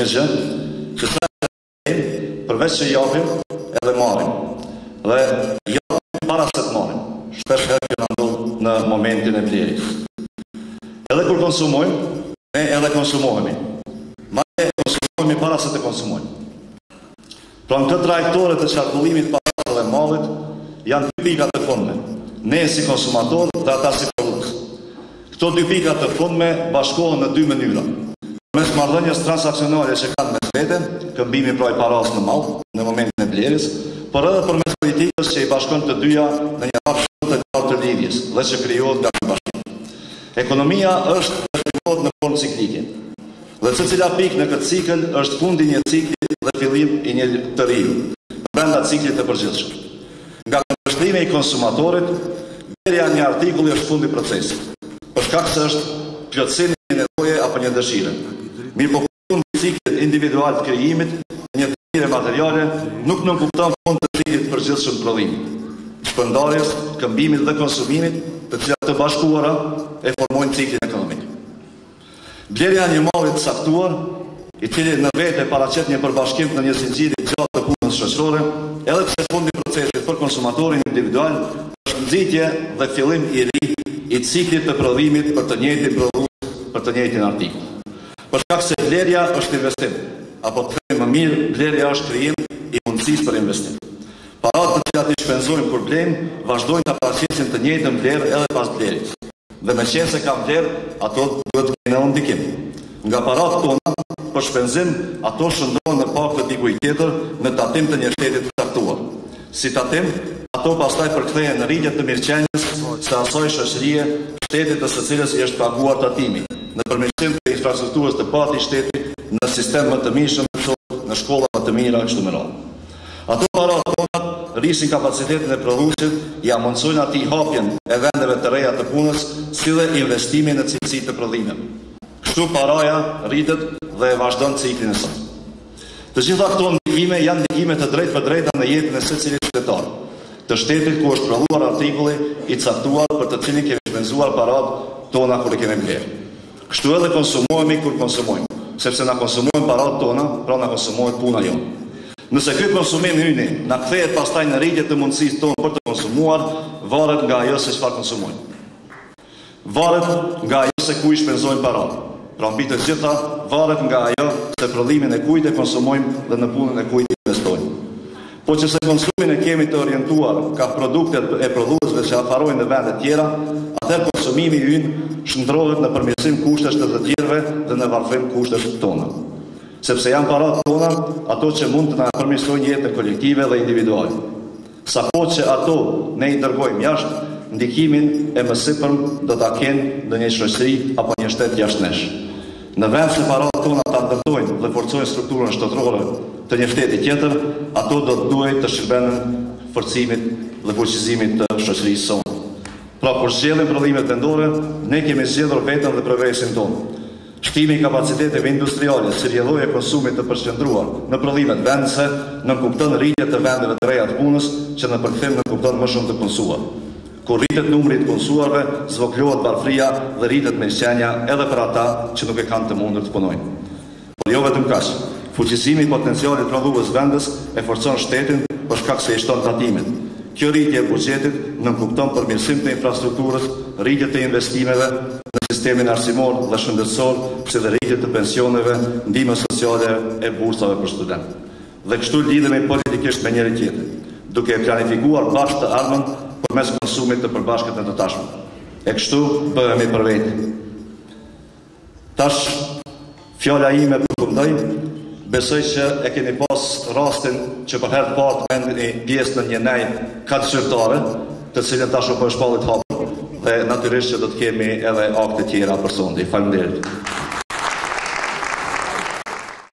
një gjë, që përveç që japim edhe marrim. Dhe japim para se të marrim. Shpesh herë kjo na ndodh në momentin e blerjes. Edhe kur konsumojmë, ne edhe konsumohemi. Madje konsumohemi para se të konsumojmë. Pra në këtë trajektore të qarkullimit para dhe mallit janë dy pika të fundme. Ne si konsumator dhe ata si prodhues. Këto dy pika të fundme bashkohen në dy mënyra. Mes marrëdhënies transaksionale që kanë mes vete, këmbimi pra i paras në mall në momentin e blerjes, por edhe përmes politikës që i bashkon të dyja në një hap të gjatë të lidhjes dhe që krijohet nga ky bashkim. Ekonomia është krijohet në formë ciklike. Dhe secila pikë në këtë cikël është fundi i një cikli dhe fillim i një të riu, brenda ciklit të përgjithshëm. Nga kundërshtrimi i konsumatorit, blerja një artikulli është fundi i procesit. Për shkak se është plotësimi i nevoje apo një dëshire. Mirë po fundi i ciklit individual të krijimit, një dëshire materiale, nuk nënkupton fund të ciklit të përgjithshëm të prodhimit, shpërndarjes, këmbimit dhe konsumimit, të cilat të bashkuara e formojnë ciklin ekonomik. Blerja një malli të saktuar, i cili në vete paraqet një përbashkim në një sinxhiri gjatë të punës shoqërore, edhe pse fundi i procesit për konsumatorin individual është nxitje dhe fillim i ri i ciklit të prodhimit për të njëjtin prodhues, për të njëjtin artikull. Për shkak se blerja është investim, apo të themi më mirë, blerja është krijim i mundësisë për investim. Paratë të cilat i shpenzojmë kur blejmë, vazhdojnë të paraqesin të njëjtën vlerë edhe pas blerjes. Dhe me qenë se ka vlerë, ato duhet të kenë ndikim. Nga paratë tona, për shpenzim, ato shndrohen në pak të dikujt tjetër në tatim të një shteti të caktuar. Si tatim, ato pastaj përkthehen në rritje të mirëqenies së asaj shoqërie, shtetit të së cilës i është paguar tatimi, në përmirësim të infrastrukturës të pati shteti, në sistem më të mirë shëndetësor, në shkolla më të mira kështu me radhë. Ato paratë tona rrisin kapacitetin e prodhuesit, ja mundsojnë atij hapjen e vendeve të reja të punës, si dhe investimin në cilësi të prodhimeve. Kështu paraja rritet dhe e vazhdon ciklin e saj. Të gjitha këto ndikime janë ndikime të drejtë për drejta në jetën e secilit qytetar, të shtetit ku është prodhuar artikulli i caktuar për të cilin kemi shpenzuar paratë tona kur e kemi blerë. Kështu edhe konsumohemi kur konsumojmë, sepse na konsumojmë paratë tona, pra na konsumohet puna jonë. Nëse ky konsumim hyni na kthehet pastaj në rritje të mundësisë tonë për të konsumuar, varet nga ajo se çfarë konsumojmë. Varet nga ajo se ku i shpenzojmë paratë. Pra mbi të gjitha, varet nga ajo se prodhimin e kujt e konsumojmë dhe në punën e kujt investojmë. Po që se konsumin e kemi të orientuar ka produktet e prodhuesve që afarojnë në vende tjera, atëherë konsumimi ynë shndrohet në përmirësim kushtesh të të tjerëve dhe në varfrim kushtesh tona. Sepse janë paratë tona ato që mund të na përmirësojnë jetën kolektive dhe individuale. Sapo që ato ne i dërgojmë jashtë, ndikimin e mësipërm do ta kenë në një shoqëri apo një shtet jashtënesh. Në vend se paratë tona ta ndërtojnë dhe forcojnë strukturën shtetërore të një shteti tjetër, ato do të duhet të shërbenin forcimit dhe fuqizimit të shoqërisë sonë. Pra kur zgjellim prodhimet vendore, ne kemi zgjedhur veten dhe progresin tonë. Shtimi i kapaciteteve industriale si rrjedhoi e konsumit të përqendruar në prodhimet vendse nënkupton rritje të vendeve të reja të punës që në përkthim nënkupton më shumë të konsuar. Kur rritet numri i konsuarve, zvogëlohet varfria dhe rritet mirëqenia edhe për ata që nuk e kanë të mundur të punojnë. Por jo vetëm kaq. Fuqizimi i potencialit prodhues vendes e forcon shtetin për shkak se i shton tatimet. Kjo rritje e buxhetit nënkupton përmirësim të infrastrukturës, rritje të investimeve në sistemin arsimor dhe shëndetësor, si dhe rritje të pensioneve, ndihmës sociale e bursave për studentë. Dhe kështu lidhemi politikisht me njëri tjetrin, duke planifikuar bashkë të ardhmen përmes konsumit të përbashkët në të tashmen. E kështu bëhemi për veti. Tash, fjala ime përkundoj, besoj që e keni pas rastin që për herë të parë të mendni pjesë në një nej katëqyrtare, të cilën tash u bë shpallit hapur, dhe natyrisht që do të kemi edhe akte tjera për sondi. Faleminderit.